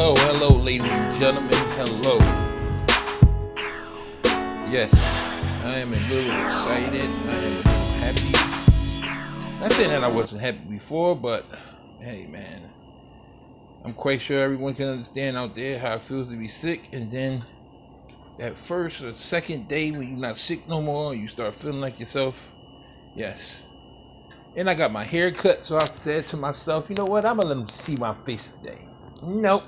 Hello, ladies and gentlemen. Hello. Yes, I am a little excited. I am happy. Not saying that I wasn't happy before, but hey, man, I'm quite sure everyone can understand out there how it feels to be sick, and then that first or second day when you're not sick no more, you start feeling like yourself. Yes. And I got my hair cut, so I said to myself, you know what? I'm gonna let them see my face today. Nope.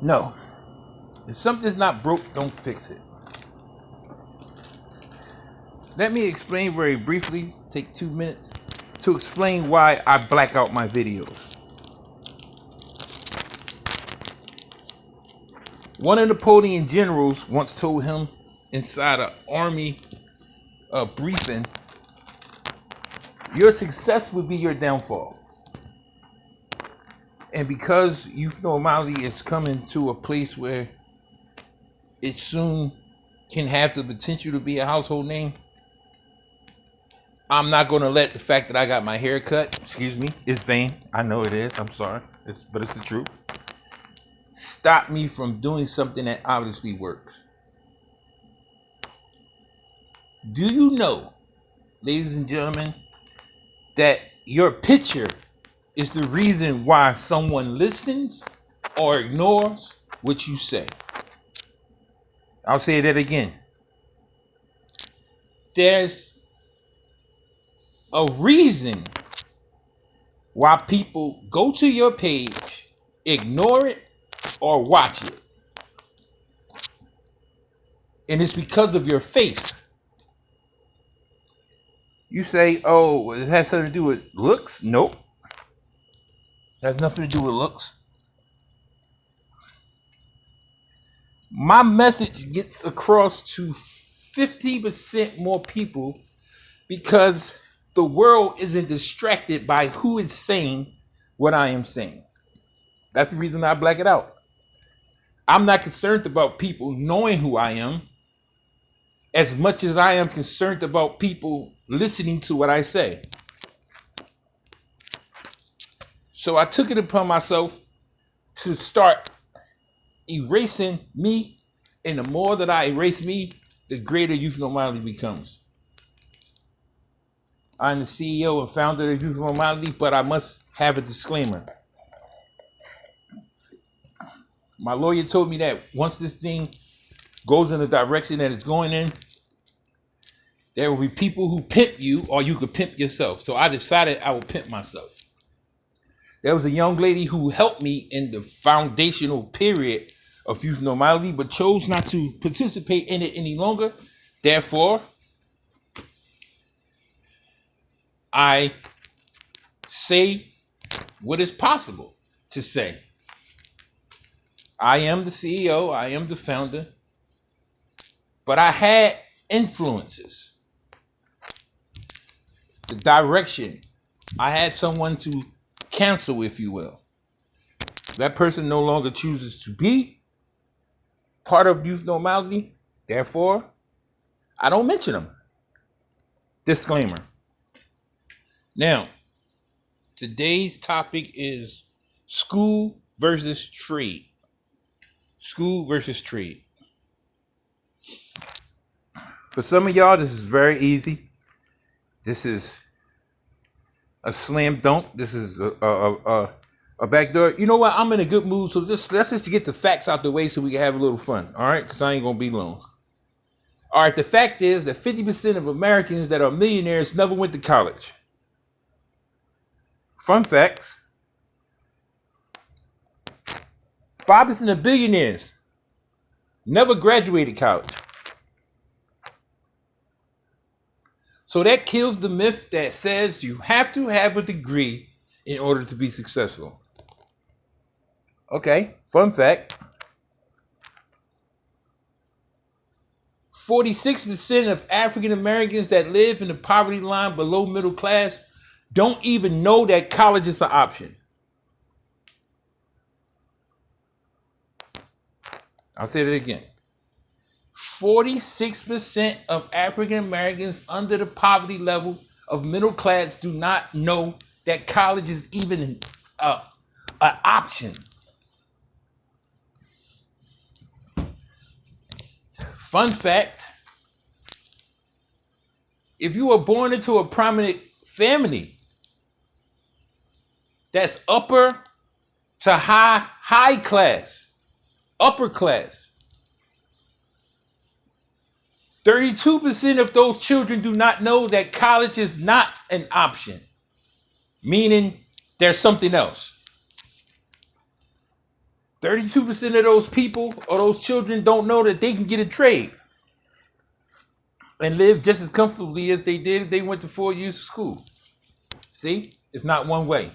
No. If something's not broke, don't fix it. Let me explain very briefly, take 2 minutes, to explain why I black out my videos. One of Napoleon's generals once told him inside an army briefing, your success would be your downfall. And because YouthNormality is coming to a place where it soon can have the potential to be a household name, I'm not going to let the fact that I got my hair cut, it's vain. I know it is. I'm sorry. But it's the truth. Stop me from doing something that obviously works. Do you know, ladies and gentlemen, that your picture is the reason why someone listens or ignores what you say? I'll say that again. There's a reason why people go to your page, ignore it, or watch it. And it's because of your face. You say, oh, it has something to do with looks? Nope. It has nothing to do with looks. My message gets across to 50% more people because the world isn't distracted by who is saying what I am saying. That's the reason I black it out. I'm not concerned about people knowing who I am as much as I am concerned about people listening to what I say. So I took it upon myself to start erasing me, and the more that I erase me, the greater YouthNormality becomes. I'm the CEO and founder of YouthNormality, but I must have a disclaimer. My lawyer told me that once this thing goes in the direction that it's going in, there will be people who pimp you, or you could pimp yourself. So I decided I will pimp myself. There was a young lady who helped me in the foundational period of YouthNormality, but chose not to participate in it any longer. Therefore, I say what is possible to say. I am the CEO, I am the founder, but I had influences. The direction, I had someone to cancel, if you will. That person no longer chooses to be part of YouthNormality. Therefore, I don't mention them. Disclaimer. Now, today's topic is school versus trade. School versus trade. For some of y'all, this is very easy. This is a slam dunk. This is a backdoor. You know what? I'm in a good mood, so let's just get the facts out the way so we can have a little fun. All right? Because I ain't going to be long. All right, the fact is that 50% of Americans that are millionaires never went to college. Fun facts. 5% of billionaires never graduated college. So that kills the myth that says you have to have a degree in order to be successful. Okay, fun fact. 46% of African Americans that live in the poverty line below middle class don't even know that college is an option. I'll say that again. 46% of African Americans under the poverty level of middle class do not know that college is even an option. Fun fact, if you were born into a prominent family that's upper to high class, upper class, 32% of those children do not know that college is not an option, meaning there's something else. 32% of those people or those children don't know that they can get a trade and live just as comfortably as they did if they went to 4 years of school. See, it's not one way.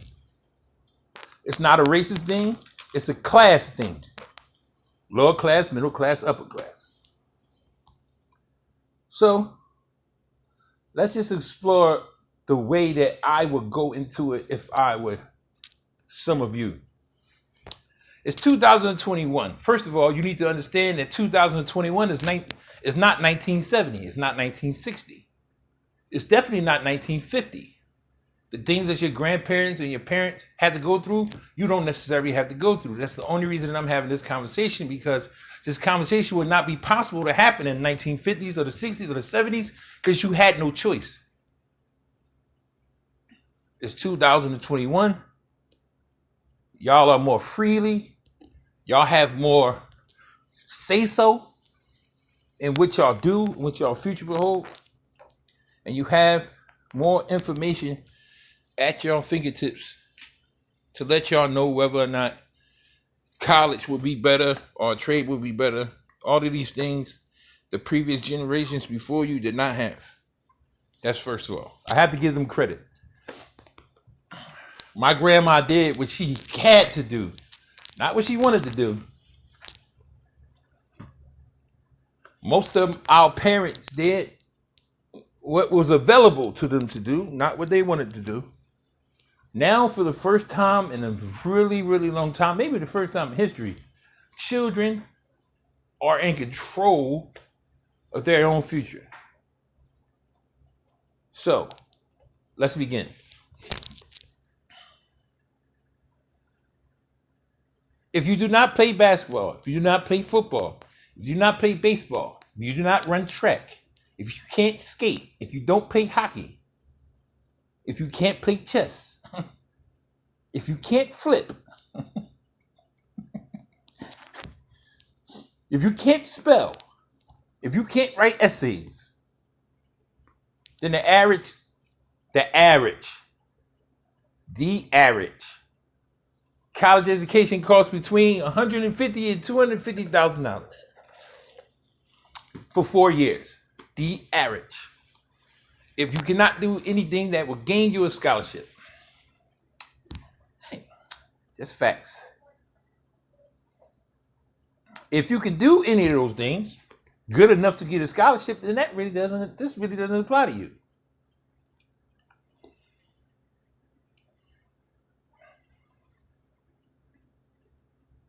It's not a racist thing. It's a class thing. Lower class, middle class, upper class. So let's just explore the way that I would go into it if I were some of you. It's 2021. First of all, you need to understand that 2021 is not 1970. It's not 1960. It's definitely not 1950. The things that your grandparents and your parents had to go through, you don't necessarily have to go through. That's the only reason I'm having this conversation, because this conversation would not be possible to happen in the 1950s or the 60s or the 70s because you had no choice. It's 2021. Y'all are more freely. Y'all have more say-so in what y'all do, what y'all future behold. And you have more information at your fingertips to let y'all know whether or not college would be better or trade would be better. All of these things the previous generations before you did not have. That's first of all. I have to give them credit. My grandma did what she had to do, not what she wanted to do. Most of our parents did what was available to them to do, not what they wanted to do. Now, for the first time in a really, really long time, maybe the first time in history, children are in control of their own future. So, let's begin. If you do not play basketball, if you do not play football, if you do not play baseball, if you do not run track, if you can't skate, if you don't play hockey, if you can't play chess, if you can't flip, if you can't spell, if you can't write essays, then the average college education costs between $150,000 and $250,000 for 4 years. The average. If you cannot do anything that will gain you a scholarship. Hey, just facts. If you can do any of those things, good enough to get a scholarship, then this really doesn't apply to you.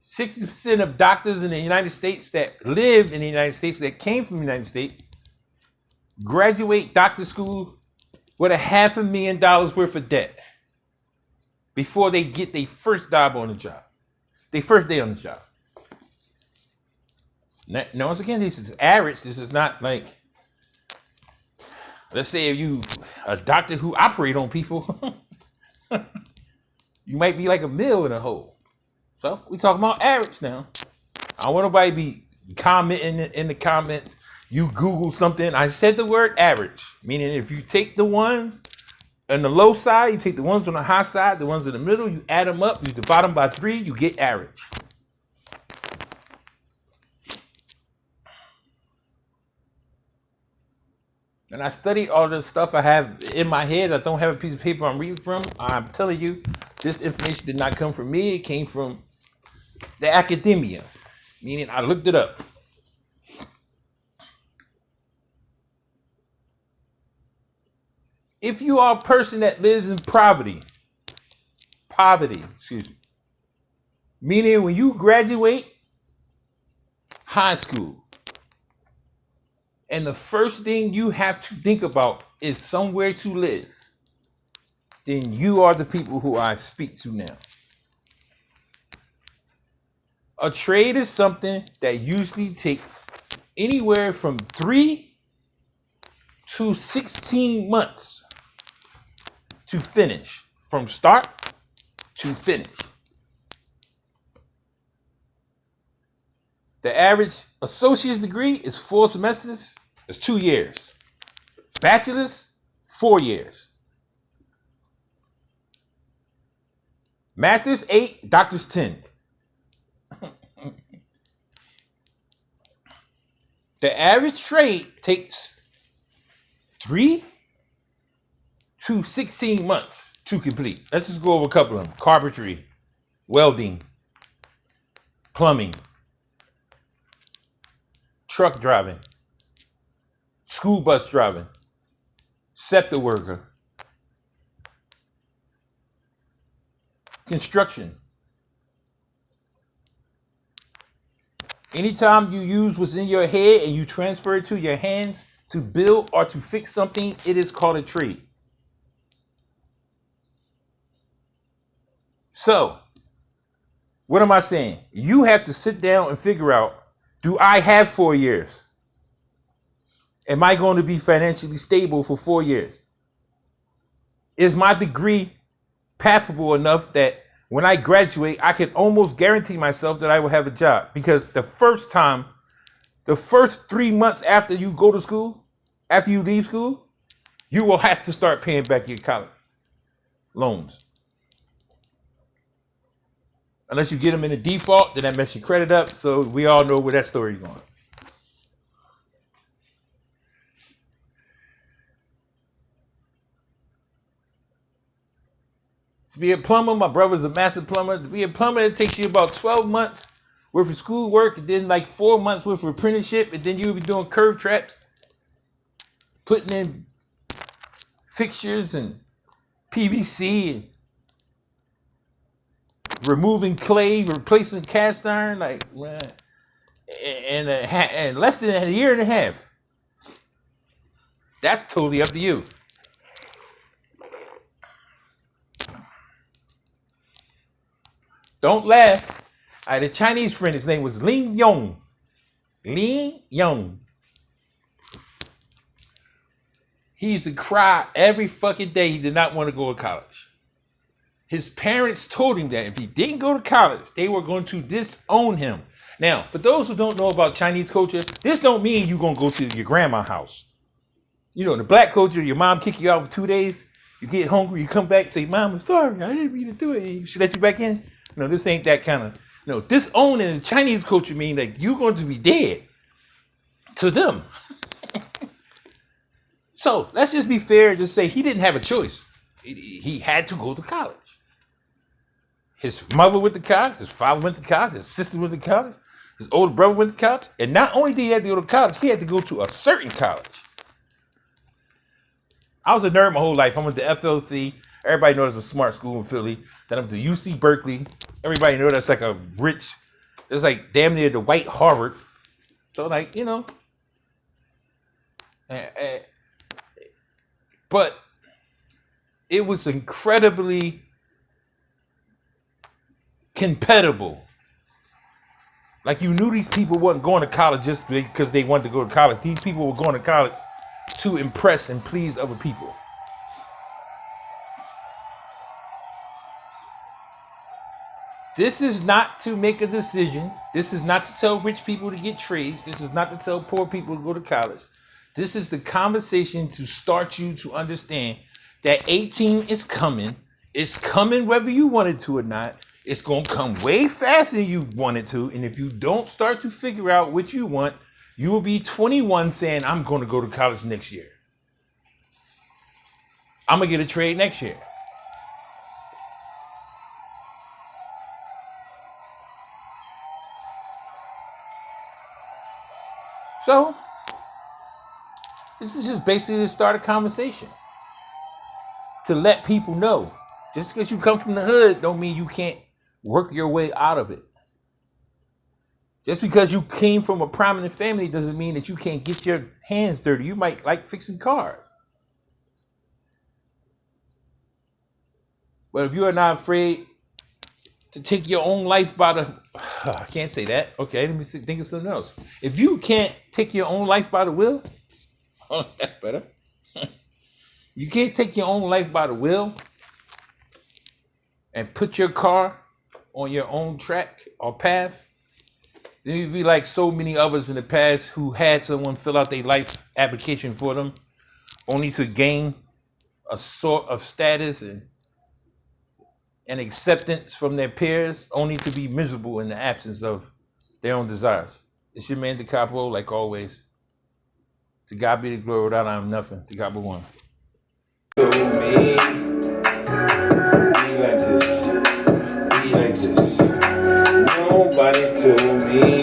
%60 of doctors in the United States that live in the United States, that came from the United States, graduate doctor school with $500,000 worth of debt before they get their first job on the job, their first day on the job. Now, once again, this is average. This is not like, let's say if you a doctor who operate on people, you might be like $1 million in a hole. So we talking about average now. I don't want nobody to be commenting in the comments. You Google something. I said the word average, meaning if you take the ones on the low side, you take the ones on the high side, the ones in the middle, you add them up, you divide them by 3, you get average. And I studied all this stuff I have in my head. I don't have a piece of paper I'm reading from. I'm telling you, this information did not come from me. It came from the academia, meaning I looked it up. If you are a person that lives in poverty, meaning when you graduate high school, and the first thing you have to think about is somewhere to live, then you are the people who I speak to now. A trade is something that usually takes anywhere from 3 to 16 months to finish, from start to finish. The average associate's degree is 4 semesters. It's 2 years. Bachelor's, 4 years. Master's, 8. Doctor's, 10. The average trade takes 3 to 16 months to complete. Let's just go over a couple of them. Carpentry, welding, plumbing, truck driving, school bus driving, SEPTA worker, construction. Anytime you use what's in your head and you transfer it to your hands to build or to fix something, it is called a trade. So, what am I saying? You have to sit down and figure out, do I have 4 years? Am I going to be financially stable for 4 years? Is my degree pathable enough that when I graduate, I can almost guarantee myself that I will have a job? Because the first 3 months after you go to school, after you leave school, you will have to start paying back your college loans. Unless you get them in a default, then that messes your credit up. So we all know where that story is going. To be a plumber, my brother's a master plumber. To be a plumber, it takes you about 12 months worth of school work, and then like 4 months worth of apprenticeship, and then you'll be doing curve traps, putting in fixtures and PVC and removing clay, replacing cast iron, like, man, and less than a year and a half. That's totally up to you. Don't laugh. I had a Chinese friend. His name was Ling Yong. Ling Yong. He used to cry every fucking day. He did not want to go to college. His parents told him that if he didn't go to college, they were going to disown him. Now, for those who don't know about Chinese culture, this don't mean you're going to go to your grandma's house. You know, in the black culture, your mom kick you out for 2 days. You get hungry, you come back, say, "Mom, I'm sorry, I didn't mean to do it." She let you back in. No, this ain't that kind of. No, disown in the Chinese culture means that you're going to be dead to them. So let's just be fair and just say he didn't have a choice. He had to go to college. His mother went to college, his father went to college, his sister went to college, his older brother went to college. And not only did he have to go to college, he had to go to a certain college. I was a nerd my whole life. I went to FLC. Everybody knows it's a smart school in Philly. Then I went to UC Berkeley. Everybody knows that's like a rich, it's like damn near the white Harvard. So like, you know. But it was incredibly compatible. Like you knew these people wasn't going to college just because they wanted to go to college. These people were going to college to impress and please other people. This is not to make a decision. This is not to tell rich people to get trades. This is not to tell poor people to go to college. This is the conversation to start you to understand that 18 is coming. It's coming whether you want it to or not. It's going to come way faster than you want it to. And if you don't start to figure out what you want, you will be 21 saying, "I'm going to go to college next year. I'm going to get a trade next year." So, this is just basically to start a conversation. To let people know. Just because you come from the hood don't mean you can't work your way out of it. Just because you came from a prominent family doesn't mean that you can't get your hands dirty. You might like fixing cars. But if you are not afraid to take your own life by the... I can't say that. Okay, let me think of something else. If you can't take your own life by the will, oh, that's better. You can't take your own life by the will and put your car on your own track or path, then you'd be like so many others in the past who had someone fill out their life application for them only to gain a sort of status and acceptance from their peers, only to be miserable in the absence of their own desires. It's your man Decopbo, like always. To God be the glory, without I am nothing. Decopbo 1. Told me, be like this, be like this. Nobody told me.